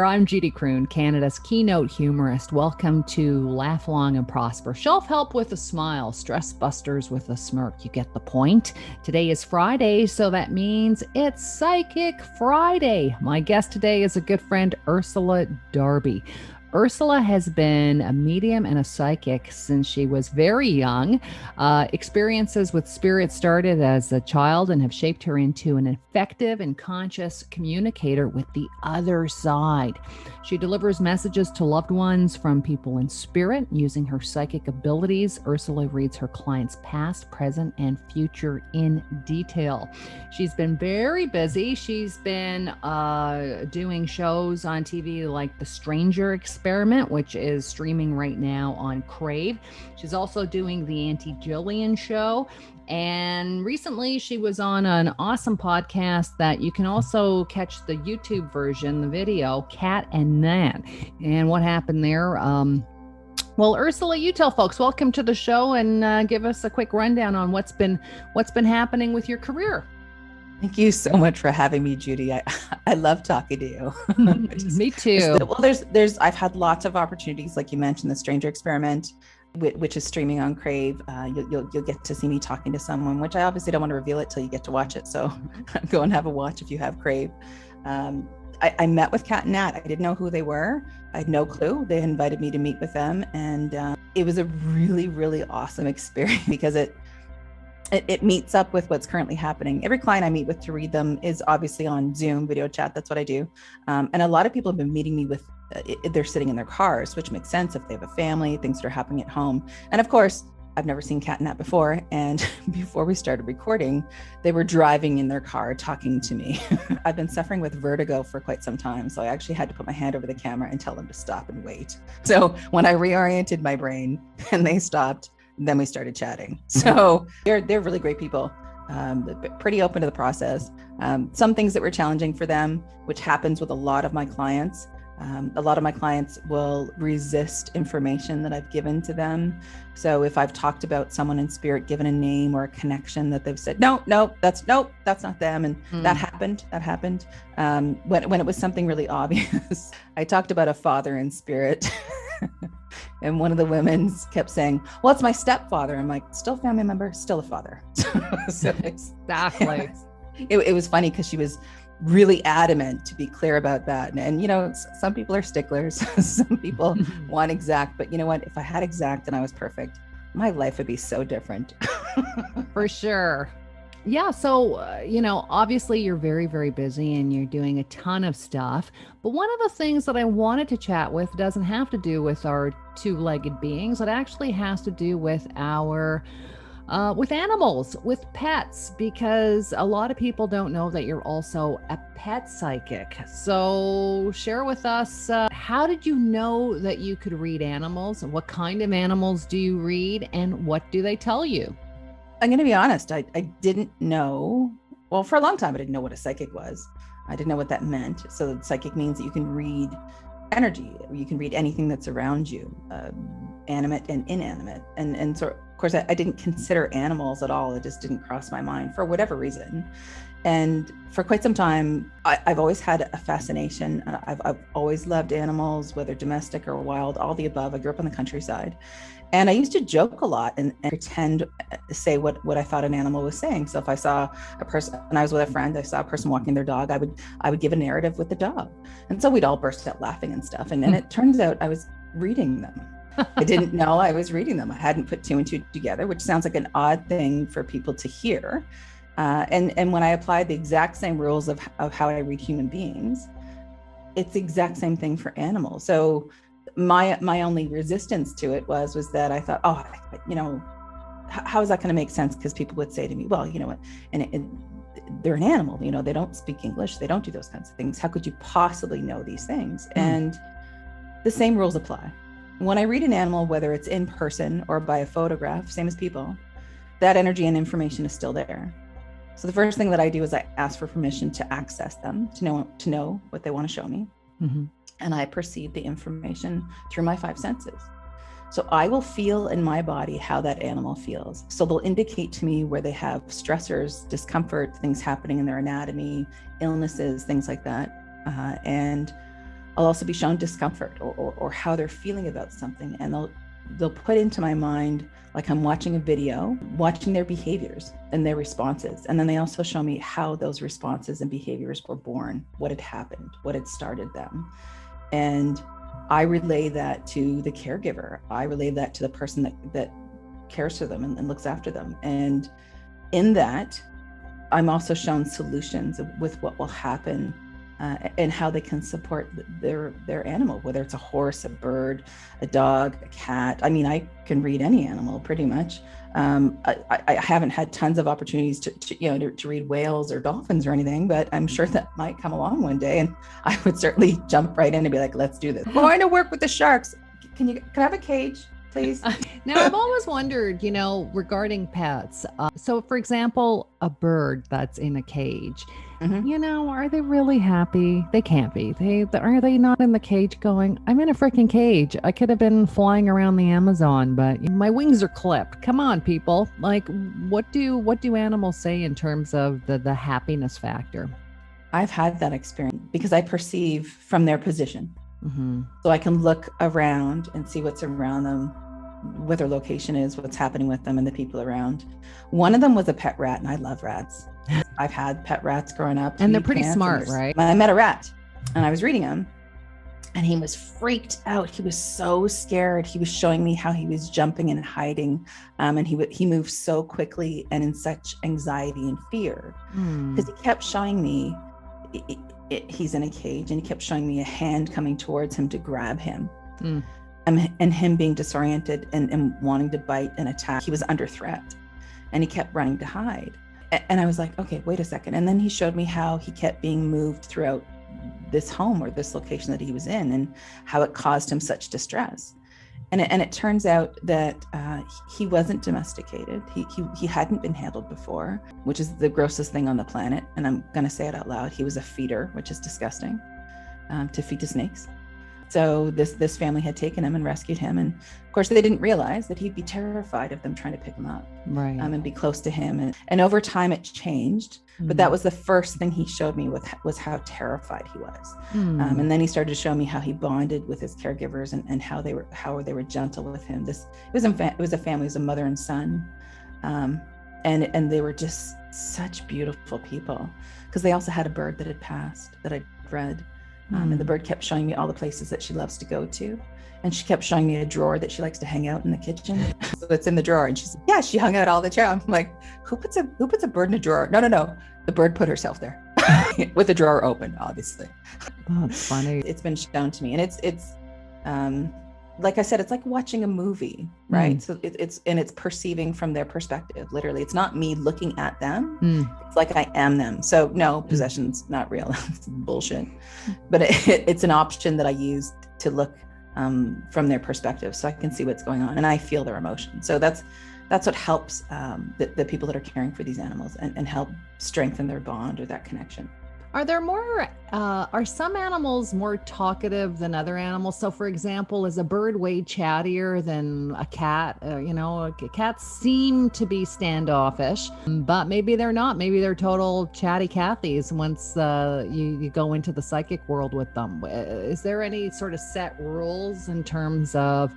I'm Judy Croon, Canada's keynote humorist. Welcome to Laugh Long and Prosper. Shelf help with a smile, stress busters with a smirk. You get the point. Today is Friday, so that means it's Psychic Friday. My guest today is a good friend, Ursula Darby. Ursula has been a medium and a psychic since she was very young. Experiences with spirit started as a child and have shaped her into an effective and conscious communicator with the other side. She delivers messages to loved ones from people in spirit. Using her psychic abilities, Ursula reads her clients' past, present, and future in detail. She's been very busy. She's been doing shows on TV like The Stranger Experiment, which is streaming right now on Crave. She's also doing the Auntie Jillian show. And recently she was on an awesome podcast that you can also catch the YouTube version, the video, Cat and Nat. And what happened there? Well, Ursula, you tell folks, welcome to the show and give us a quick rundown on what's been happening with your career. Thank you so much for having me, Judy. I love talking to you. Me too. I've had lots of opportunities, like you mentioned, The Stranger Experiment, which is streaming on Crave. You'll get to see me talking to someone, which I obviously don't want to reveal it till you get to watch it. So go and have a watch if you have Crave. I met with Cat and Nat. I didn't know who they were. I had no clue. They invited me to meet with them. And it was a really, really awesome experience because it meets up with what's currently happening. Every client I meet with to read them is obviously on Zoom video chat. That's what I do. And a lot of people have been meeting me with, they're sitting in their cars, which makes sense if they have a family, things that are happening at home. And of course, I've never seen Cat and Nat before. And before we started recording, they were driving in their car talking to me. I've been suffering with vertigo for quite some time. So I actually had to put my hand over the camera and tell them to stop and wait. So when I reoriented my brain and they stopped, then we started chatting. So they're really great people, pretty open to the process. Some things that were challenging for them, which happens with a lot of my clients. A lot of my clients will resist information that I've given to them. So if I've talked about someone in spirit, given a name or a connection that they've said, no, that's not them. And that happened. When it was something really obvious, I talked about a father in spirit. And one of the women kept saying, well, it's my stepfather. I'm like, still family member, still a father. So Exactly. It was funny because she was really adamant to be clear about that. And, you know, some people are sticklers. Some people want exact. But you know what? If I had exact and I was perfect, my life would be so different. For sure. Yeah. So, obviously you're very, very busy and you're doing a ton of stuff. But one of the things that I wanted to chat with doesn't have to do with our two-legged beings. It actually has to do with with animals, with pets, because a lot of people don't know that you're also a pet psychic. So share with us, how did you know that you could read animals? What kind of animals do you read and what do they tell you? I'm going to be honest. I didn't know. Well, for a long time, I didn't know what a psychic was. I didn't know what that meant. So psychic means that you can read energy. You can read anything that's around you, animate and inanimate. And so, of course, I didn't consider animals at all. It just didn't cross my mind for whatever reason. And for quite some time, I've always had a fascination. I've always loved animals, whether domestic or wild, all the above. I grew up in the countryside. And I used to joke a lot and pretend, say what I thought an animal was saying. So if I saw a person, and I was with a friend, I saw a person walking their dog, I would give a narrative with the dog. And so we'd all burst out laughing and stuff. And then it turns out I was reading them. I didn't know I was reading them. I hadn't put two and two together, which sounds like an odd thing for people to hear. And when I applied the exact same rules of how I read human beings, it's the exact same thing for animals. So my only resistance to it was that I thought, how is that going to make sense? Because people would say to me, well, you know what, and they're an animal, they don't speak English, they don't do those kinds of things. How could you possibly know these things? And the same rules apply. When I read an animal, whether it's in person or by a photograph, same as people, that energy and information is still there. So the first thing that I do is I ask for permission to access them, to know what they want to show me. Mm-hmm. And I perceive the information through my five senses. So I will feel in my body how that animal feels. So they'll indicate to me where they have stressors, discomfort, things happening in their anatomy, illnesses, things like that. And I'll also be shown discomfort or how they're feeling about something. And they'll put into my mind, like I'm watching a video, watching their behaviors and their responses. And then they also show me how those responses and behaviors were born, what had happened, what had started them. And I relay that to the caregiver. I relay that to the person that cares for them and looks after them. And in that, I'm also shown solutions with what will happen and how they can support their animal, whether it's a horse, a bird, a dog, a cat. I mean, I can read any animal pretty much. I haven't had tons of opportunities to read whales or dolphins or anything, but I'm sure that might come along one day, and I would certainly jump right in and be like, let's do this. I'm going to work with the sharks. Can I have a cage, please? Now, I've always wondered, regarding pets. So, for example, a bird that's in a cage, are they really happy? They can't be. Are they not in the cage going, I'm in a freaking cage. I could have been flying around the Amazon, but my wings are clipped. Come on, people. Like, what do animals say in terms of the happipiness factor? I've had that experience because I perceive from their position. So I can look around and see what's around them, what their location is, what's happening with them and the people around. One of them was a pet rat, and I love rats. I've had pet rats growing up. And they're pretty smart, right? I met a rat and I was reading him and he was freaked out. He was so scared. He was showing me how he was jumping and hiding. And he moved so quickly and in such anxiety and fear because he kept showing me he's in a cage, and he kept showing me a hand coming towards him to grab him. And him being disoriented and wanting to bite and attack. He was under threat and he kept running to hide. And I was like, okay, wait a second. And then he showed me how he kept being moved throughout this home or this location that he was in, and how it caused him such distress. And it turns out that he wasn't domesticated. He hadn't been handled before, which is the grossest thing on the planet. And I'm going to say it out loud. He was a feeder, which is disgusting, to feed to snakes. So this family had taken him and rescued him. And of course, they didn't realize that he'd be terrified of them trying to pick him up, right, and be close to him. And over time, it changed. But that was the first thing he showed me was how terrified he was. And then he started to show me how he bonded with his caregivers and how they were gentle with him. It was a family, it was a mother and son. And they were just such beautiful people, because they also had a bird that had passed that I'd read. And the bird kept showing me all the places that she loves to go to. And she kept showing me a drawer that she likes to hang out in the kitchen. So it's in the drawer. And she said, yeah, she hung out all the time. I'm like, who puts a bird in a drawer? No. The bird put herself there with the drawer open, obviously. Oh, it's funny. It's been shown to me. And it's like I said, it's like watching a movie, right? So it's perceiving from their perspective. Literally, it's not me looking at them. It's like I am them. So no, possession's not real. It's bullshit. But it's an option that I use to look from their perspective, so I can see what's going on and I feel their emotion. So that's what helps the people that are caring for these animals and help strengthen their bond or that connection. Are some animals more talkative than other animals? So for example, is a bird way chattier than a cat? Cats seem to be standoffish, but maybe they're not. Maybe they're total chatty Cathys once you go into the psychic world with them. Is there any sort of set rules in terms of,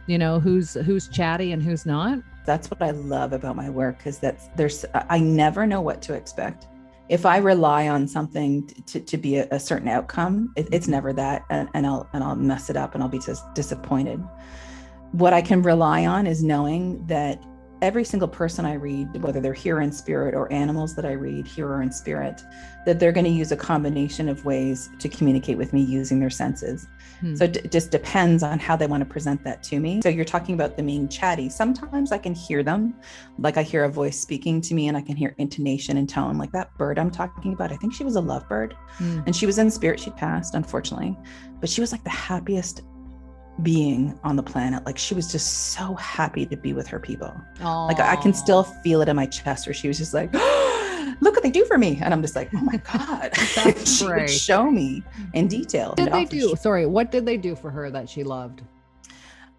who's chatty and who's not? That's what I love about my work, is that I never know what to expect. If I rely on something to be a certain outcome, it's never that, and I'll mess it up and I'll be just disappointed. What I can rely on is knowing that every single person I read, whether they're here in spirit or animals that I read here or in spirit, that they're going to use a combination of ways to communicate with me using their senses. So it just depends on how they want to present that to me. So you're talking about them being chatty. Sometimes I can hear them, like I hear a voice speaking to me and I can hear intonation and tone, like that bird I'm talking about. I think she was a lovebird and she was in spirit. She passed, unfortunately, but she was like the happiest being on the planet. Like she was just so happy to be with her people. Aww. Like I can still feel it in my chest where she was just like, look what they do for me. And I'm just like, oh my God. She would show me in detail. What did they do for her that she loved?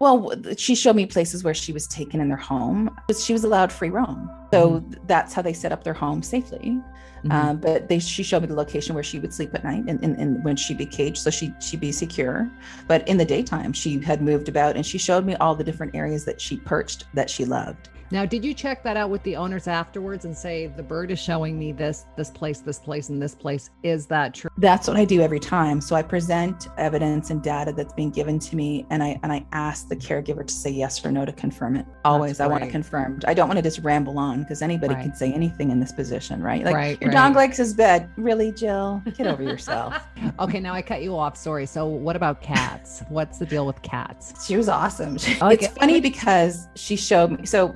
Well, she showed me places where she was taken in their home. She was allowed free roam. So that's how they set up their home safely. But she showed me the location where she would sleep at night and when she'd be caged, so she'd be secure. But in the daytime, she had moved about, and she showed me all the different areas that she perched that she loved. Now, did you check that out with the owners afterwards and say, the bird is showing me this place, and this place? Is that true? That's what I do every time. So I present evidence and data that's being given to me, and I ask the caregiver to say yes or no to confirm it. Always, I want it confirmed. I don't want to just ramble on, because anybody can say anything in this position, right? Like, your dog likes his bed. Really, Jill? Get over yourself. Okay, now I cut you off. Sorry. So what about cats? What's the deal with cats? She was awesome. It's funny because she showed me. So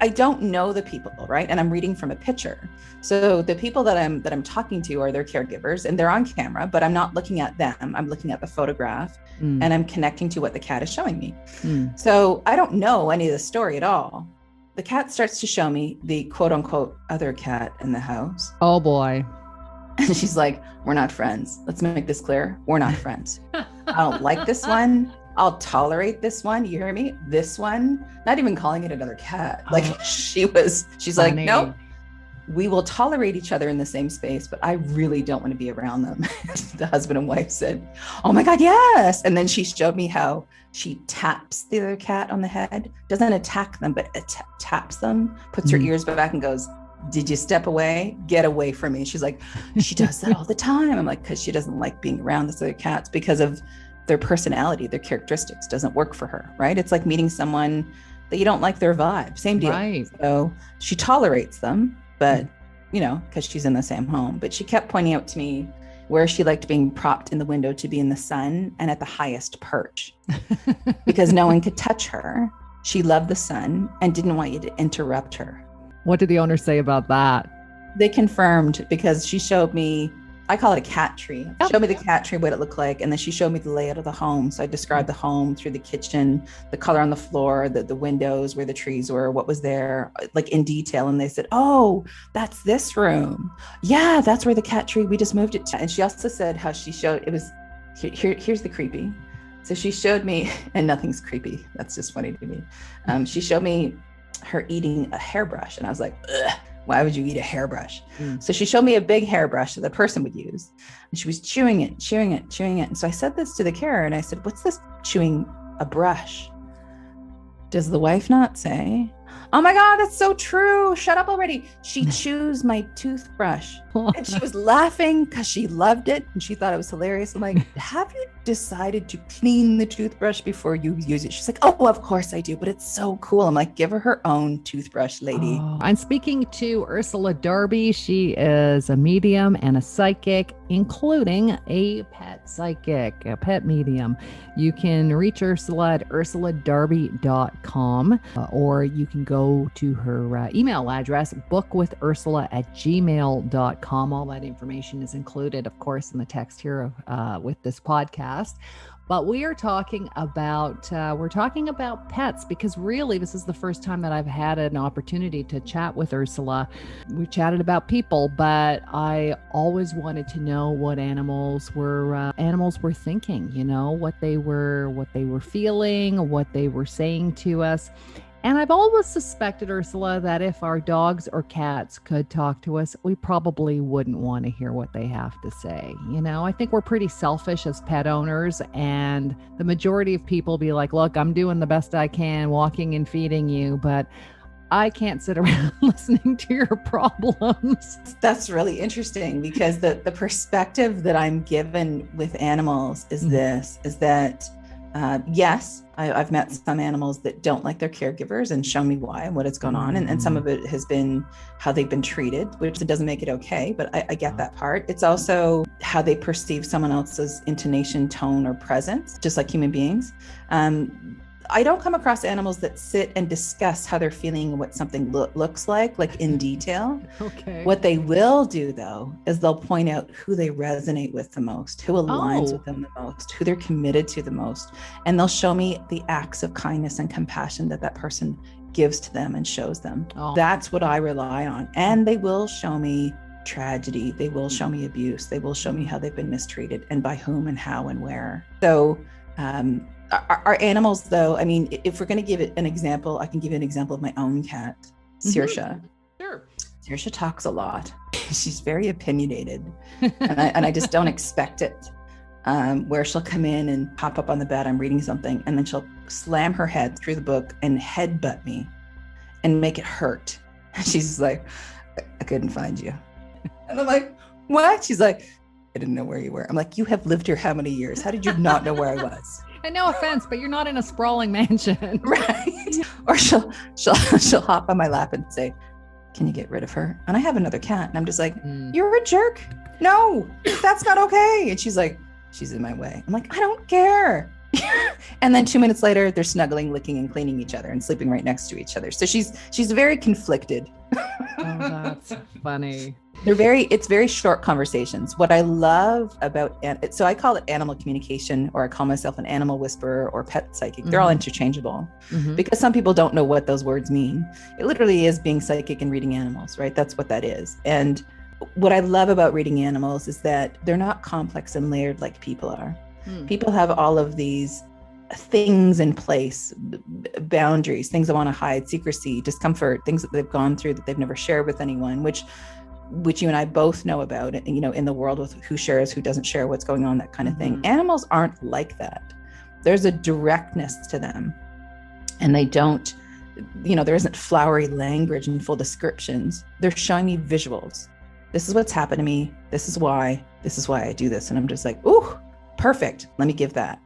I don't know the people, right? And I'm reading from a picture. So the people that I'm talking to are their caregivers, and they're on camera, but I'm not looking at them. I'm looking at the photograph and I'm connecting to what the cat is showing me. So I don't know any of the story at all. The cat starts to show me the quote unquote other cat in the house. Oh boy. And she's like, we're not friends. Let's make this clear. We're not friends. I don't like this one. I'll tolerate this one. You hear me? This one, not even calling it another cat. Like she's like, nope, we will tolerate each other in the same space, but I really don't want to be around them. The husband and wife said, oh my God, yes. And then she showed me how she taps the other cat on the head, doesn't attack them, but taps them, puts her ears back and goes, did you step away? Get away from me. She's like, she does that all the time. I'm like, because she doesn't like being around these other cats because of their personality, their characteristics doesn't work for her, right? It's like meeting someone that you don't like their vibe, same deal. Right. So she tolerates them, but because she's in the same home. But she kept pointing out to me where she liked being propped in the window to be in the sun and at the highest perch because no one could touch her. She loved the sun and didn't want you to interrupt her. What did the owner say about that? They confirmed, because she showed me, I call it a cat tree. She showed me the cat tree, what it looked like. And then she showed me the layout of the home. So I described the home through the kitchen, the color on the floor, the windows, where the trees were, what was there, like in detail. And they said, oh, that's this room. Yeah, that's where the cat tree, we just moved it to. And she also said how she showed, it was, here's the creepy. So she showed me, and nothing's creepy. That's just funny to me. She showed me her eating a hairbrush. And I was like, ugh. Why would you eat a hairbrush? So she showed me a big hairbrush that the person would use. And she was chewing it. And so I said this to the carer, and I said, what's this chewing a brush? Does the wife not say, oh my God, that's so true. Shut up already. She chews my toothbrush. And she was laughing because she loved it and she thought it was hilarious. I'm like, have you decided to clean the toothbrush before you use it? She's like, oh, of course I do, but it's so cool. I'm like, give her own toothbrush, lady. I'm speaking to Ursula Darby. She is a medium and a psychic, including a pet psychic, a pet medium. You can reach Ursula at ursuladarby.com, or you can go to her email address, bookwithursula@gmail.com. All that information is included, of course, in the text here with this podcast. But we are talking about pets, because really this is the first time that I've had an opportunity to chat with Ursula. We chatted about people, but I always wanted to know what animals were thinking, what they were feeling, what they were saying to us. And I've always suspected, Ursula, that if our dogs or cats could talk to us, we probably wouldn't want to hear what they have to say. I think we're pretty selfish as pet owners, and the majority of people be like, look, I'm doing the best I can walking and feeding you, but I can't sit around listening to your problems. That's really interesting, because the perspective that I'm given with animals is that yes, I've met some animals that don't like their caregivers and show me why and what is going on. And some of it has been how they've been treated, which doesn't make it okay, but I get that part. It's also how they perceive someone else's intonation, tone, or presence, just like human beings. I don't come across animals that sit and discuss how they're feeling and what something looks like in detail. Okay. What they will do, though, is they'll point out who they resonate with the most, who aligns with them the most, who they're committed to the most. And they'll show me the acts of kindness and compassion that person gives to them and shows them. That's what I rely on. And they will show me tragedy. They will show me abuse. They will show me how they've been mistreated and by whom and how and where. So, Our animals, though, I mean, if we're going to give it an example, I can give you an example of my own cat, Saoirse. Sure. Saoirse talks a lot. She's very opinionated, and I just don't expect it. Where she'll come in and pop up on the bed, I'm reading something, and then she'll slam her head through the book and headbutt me and make it hurt. She's like, I couldn't find you. And I'm like, what? She's like, I didn't know where you were. I'm like, you have lived here how many years? How did you not know where I was? And no offense, but you're not in a sprawling mansion. Right. Or she'll hop on my lap and say, can you get rid of her? And I have another cat. And I'm just like, you're a jerk. No, that's not okay. And she's like, she's in my way. I'm like, I don't care. And then 2 minutes later, they're snuggling, licking, and cleaning each other and sleeping right next to each other. So she's very conflicted. Oh, that's funny. It's very short conversations. What I love about, so I call it animal communication, or I call myself an animal whisperer or pet psychic. They're all interchangeable because some people don't know what those words mean. It literally is being psychic and reading animals, right? That's what that is. And what I love about reading animals is that they're not complex and layered like people are. People have all of these things in place, boundaries, things they want to hide, secrecy, discomfort, things that they've gone through that they've never shared with anyone, which you and I both know about, in the world with who shares, who doesn't share, what's going on, that kind of thing. Animals aren't like that. There's a directness to them, and they don't, there isn't flowery language and full descriptions. They're showing me visuals. This is what's happened to me. This is why I do this. And I'm just like, ooh, perfect. Let me give that.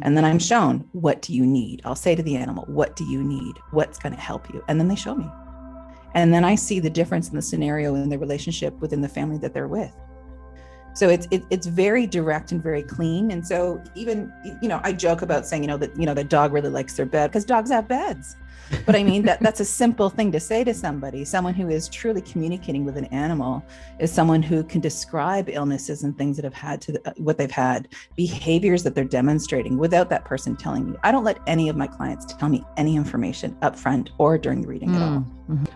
And then I'm shown, what do you need? I'll say to the animal, what do you need? What's going to help you? And then they show me. And then I see the difference in the scenario and the relationship within the family that they're with. So it's very direct and very clean. And so even, I joke about saying, that, the dog really likes their bed because dogs have beds. But I mean, that's a simple thing to say to somebody. Someone who is truly communicating with an animal is someone who can describe illnesses and things that have had what they've had, behaviors that they're demonstrating without that person telling me. I don't let any of my clients tell me any information up front or during the reading at all.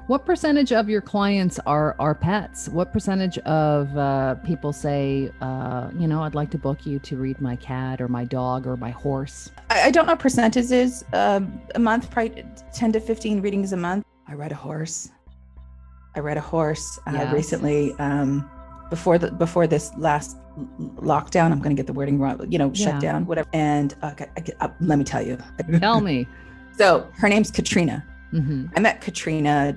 What percentage of your clients are pets? What percentage of people say, I'd like to book you to read my cat or my dog or my horse? I don't know percentages. A month, probably 10 to 15 readings a month. I read a horse Yes. recently, before this last lockdown. I'm going to get the wording wrong, shut down, whatever. And let me tell you. Tell me. So her name's Katrina. I met Katrina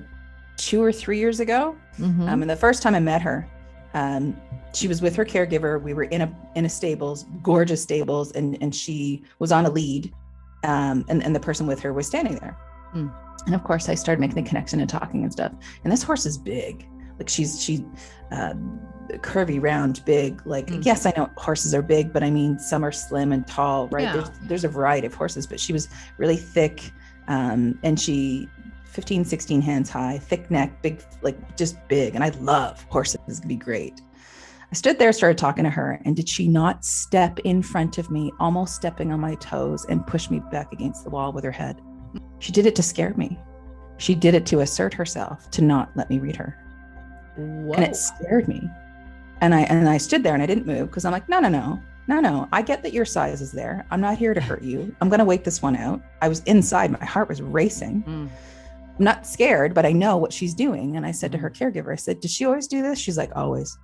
2 or 3 years ago. And the first time I met her, she was with her caregiver. We were in a stables, gorgeous stables, and she was on a lead, and the person with her was standing there. And of course, I started making the connection and talking and stuff. And this horse is big. Like she's curvy, round, big. Like, yes, I know horses are big, but I mean, some are slim and tall, right? Yeah. There's a variety of horses, but she was really thick. And she 15, 16 hands high, thick neck, big, like just big. And I love horses. This could be great. I stood there, started talking to her, and did she not step in front of me, almost stepping on my toes, and push me back against the wall with her head? She did it to scare me. She did it to assert herself, to not let me read her. Whoa. And it scared me. And I stood there and I didn't move because I'm like, no. I get that your size is there. I'm not here to hurt you. I'm going to wait this one out. I was inside. My heart was racing. I'm not scared, but I know what she's doing. And I said to her caregiver, I said, does she always do this? She's like, always.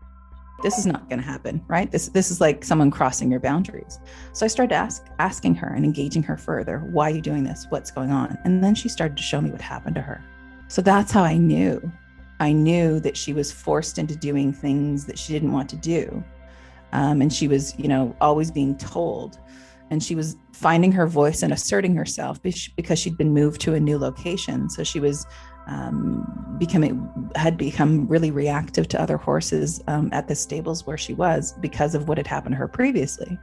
This is not going to happen, right? This is like someone crossing your boundaries. So I started asking her and engaging her further. Why are you doing this? What's going on? And then she started to show me what happened to her. So that's how I knew that she was forced into doing things that she didn't want to do. And she was, always being told, and she was finding her voice and asserting herself because she'd been moved to a new location. So she was had become really reactive to other horses at the stables where she was because of what had happened to her previously.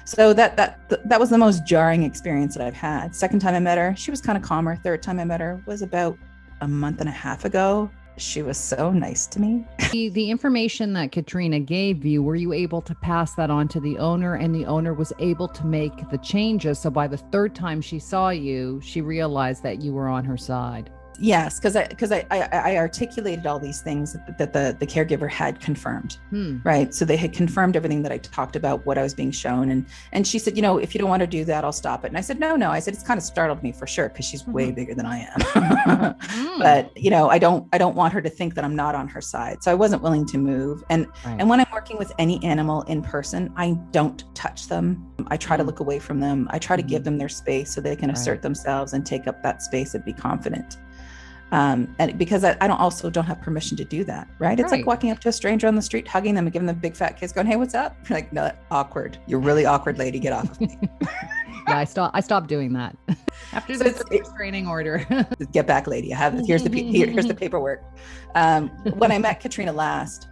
So that was the most jarring experience that I've had. Second time I met her, she was kind of calmer. Third time I met her was about a month and a half ago. She was so nice to me. The information that Katrina gave you, were you able to pass that on to the owner, and the owner was able to make the changes? So by the third time she saw you, she realized that you were on her side. Yes, because I articulated all these things that the caregiver had confirmed, right? So they had confirmed everything that I talked about, what I was being shown, and she said, if you don't want to do that, I'll stop it. And I said, no. I said, it's kind of startled me for sure because she's way bigger than I am, but I don't want her to think that I'm not on her side. So I wasn't willing to move. And when I'm working with any animal in person, I don't touch them. I try to look away from them. I try to give them their space so they can assert themselves and take up that space and be confident. And because I don't have permission to do that, right? It's like walking up to a stranger on the street, hugging them and giving them a big fat kiss going, hey, what's up? You're like, no, awkward. You're really awkward, lady. Get off of me. Yeah, I stopped doing that after this restraining order. Get back, lady. Here's the paperwork. When I met Katrina last,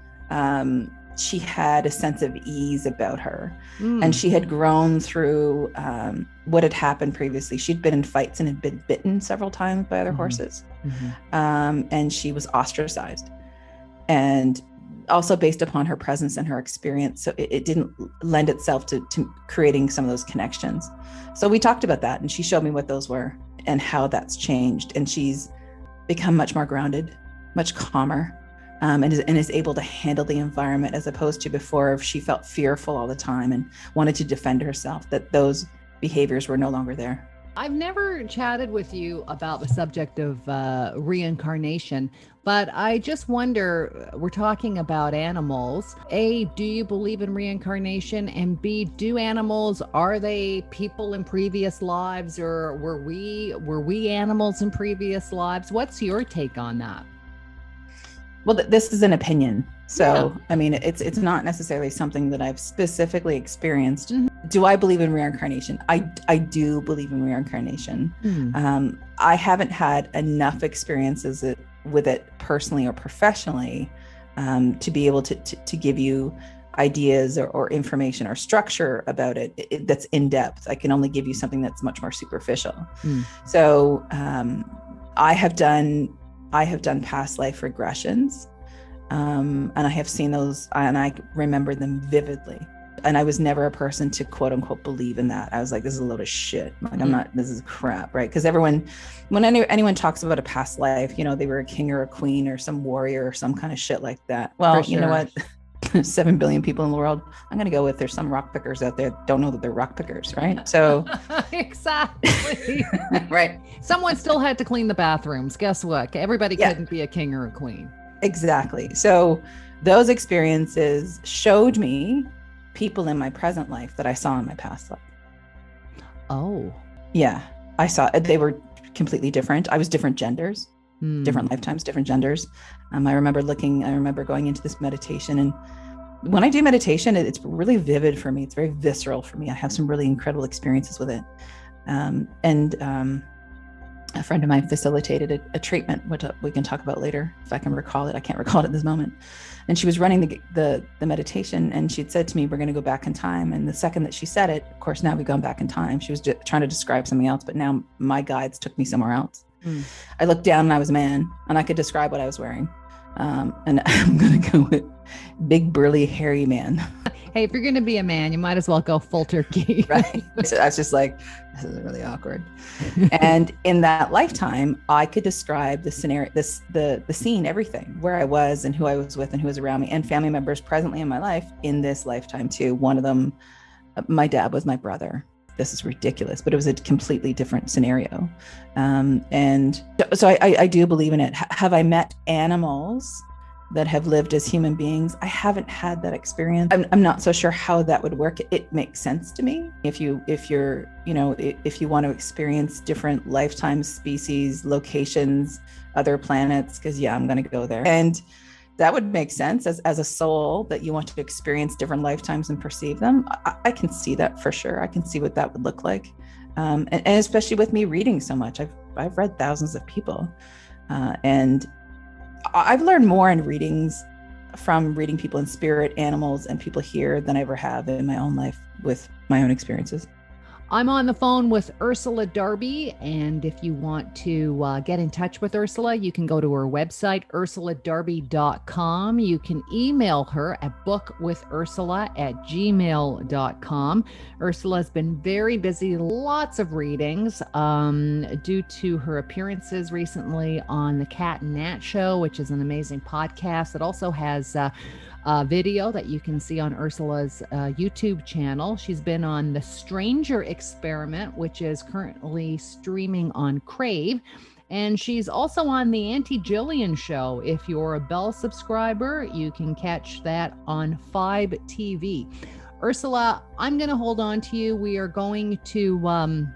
she had a sense of ease about her, and she had grown through what had happened previously. She'd been in fights and had been bitten several times by other horses, and she was ostracized, and also based upon her presence and her experience. So it didn't lend itself to creating some of those connections. So we talked about that, and she showed me what those were and how that's changed. And she's become much more grounded, much calmer, and is able to handle the environment, as opposed to before, if she felt fearful all the time and wanted to defend herself, that those behaviors were no longer there. I've never chatted with you about the subject of reincarnation, but I just wonder, we're talking about animals. A, do you believe in reincarnation? And B, are they people in previous lives, or were we animals in previous lives? What's your take on that? Well, this is an opinion. So, I mean, it's not necessarily something that I've specifically experienced. Do I believe in reincarnation? I do believe in reincarnation. I haven't had enough experiences with it personally or professionally to be able to give you ideas or information or structure about it that's in depth. I can only give you something that's much more superficial. So I have done past life regressions, and I have seen those, and I remember them vividly. And I was never a person to quote unquote believe in that. I was like, this is a load of shit. Like, I'm not, this is crap, right? Because when anyone talks about a past life, they were a king or a queen or some warrior or some kind of shit like that. Well, you know what? 7 billion people in the world. I'm going to go with there's some rock pickers out there that don't know that they're rock pickers, right? So exactly. Right. Someone still had to clean the bathrooms. Guess what? Everybody couldn't be a king or a queen. Exactly. So those experiences showed me people in my present life that I saw in my past life. Oh. Yeah. I saw they were completely different. I was different genders. Different lifetimes, different genders. I remember going into this meditation, and when I do meditation, it's really vivid for me. It's very visceral for me. I have some really incredible experiences with it. And a friend of mine facilitated a treatment, which we can talk about later if I can recall it. I can't recall it at this moment. And she was running the meditation, and she'd said to me, we're going to go back in time. And the second that she said it, of course, now we've gone back in time. She was trying to describe something else, but now my guides took me somewhere else. I looked down and I was a man, and I could describe what I was wearing. And I'm going to go with big, burly, hairy man. Hey, if you're going to be a man, you might as well go full turkey. Right. So I was just like, this is really awkward. And in that lifetime, I could describe the scenario, the scene, everything, where I was and who I was with and who was around me, and family members presently in my life in this lifetime too. One of them, my dad, was my brother. This is ridiculous, but it was a completely different scenario. And so I do believe in it. Have I met animals that have lived as human beings? I haven't had that experience. I'm not so sure how that would work. It makes sense to me. If you want to experience different lifetimes, species, locations, other planets, because I'm going to go there. And that would make sense as a soul, that you want to experience different lifetimes and perceive them. I can see that for sure. I can see what that would look like. And especially with me reading so much, I've read thousands of people. And I've learned more in readings from reading people in spirit, animals, and people here than I ever have in my own life with my own experiences. I'm on the phone with Ursula Darby, and if you want to get in touch with Ursula, you can go to her website, ursuladarby.com. You can email her at bookwithursula@gmail.com. Ursula's been very busy, lots of readings due to her appearances recently on the Cat and Nat Show, which is an amazing podcast. It also has video that you can see on Ursula's YouTube channel. She's been on The Stranger Experiment, which is currently streaming on Crave. And she's also on the Auntie Jillian Show. If you're a Bell subscriber, you can catch that on 5 TV. Ursula, I'm going to hold on to you. We are going to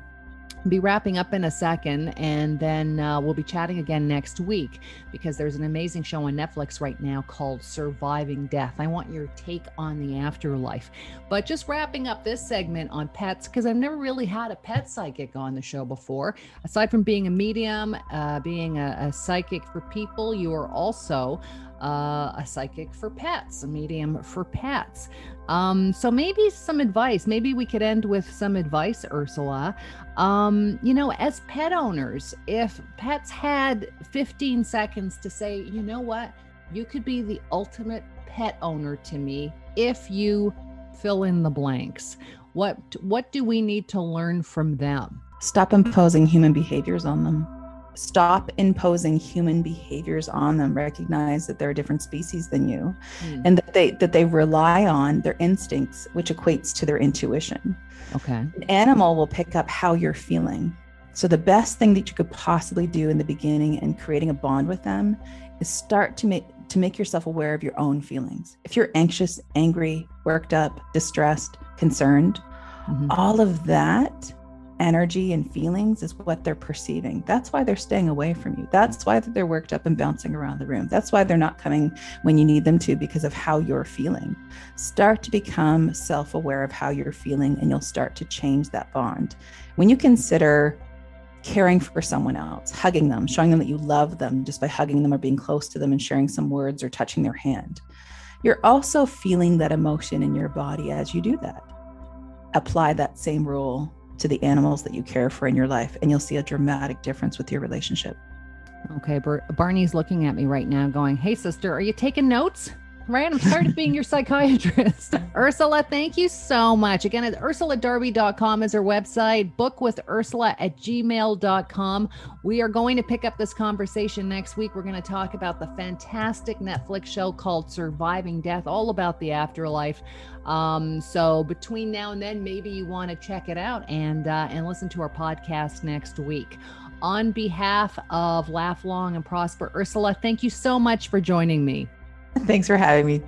be wrapping up in a second, and then we'll be chatting again next week because there's an amazing show on Netflix right now called Surviving Death. I want your take on the afterlife. But just wrapping up this segment on pets, because I've never really had a pet psychic on the show before. Aside from being a medium, being a psychic for people, you are also a psychic for pets, a medium for pets. So maybe some advice. Maybe we could end with some advice, Ursula. As pet owners, if pets had 15 seconds to say, you know what, you could be the ultimate pet owner to me if you fill in the blanks. What do we need to learn from them? Stop imposing human behaviors on them. Stop imposing human behaviors on them. Recognize that they're a different species than you, and that they rely on their instincts, which equates to their intuition. Okay. An animal will pick up how you're feeling. So the best thing that you could possibly do in the beginning in creating a bond with them is start to make yourself aware of your own feelings. If you're anxious, angry, worked up, distressed, concerned, all of that energy and feelings is what they're perceiving. That's why they're staying away from you. That's why they're worked up and bouncing around the room. That's why they're not coming when you need them to, because of how you're feeling. Start to become self-aware of how you're feeling, and you'll start to change that bond. When you consider caring for someone else, hugging them, showing them that you love them just by hugging them or being close to them and sharing some words or touching their hand, you're also feeling that emotion in your body as you do that. Apply that same rule to the animals that you care for in your life, and you'll see a dramatic difference with your relationship. Okay, Barney's looking at me right now going, hey, sister, are you taking notes? Right? I'm tired of being your psychiatrist. Ursula, thank you so much. Again, it's ursuladarby.com is her website, bookwithursula@gmail.com. We are going to pick up this conversation next week. We're going to talk about the fantastic Netflix show called Surviving Death, all about the afterlife. So between now and then, maybe you want to check it out and listen to our podcast next week. On behalf of Laugh Long and Prosper, Ursula, thank you so much for joining me. Thanks for having me.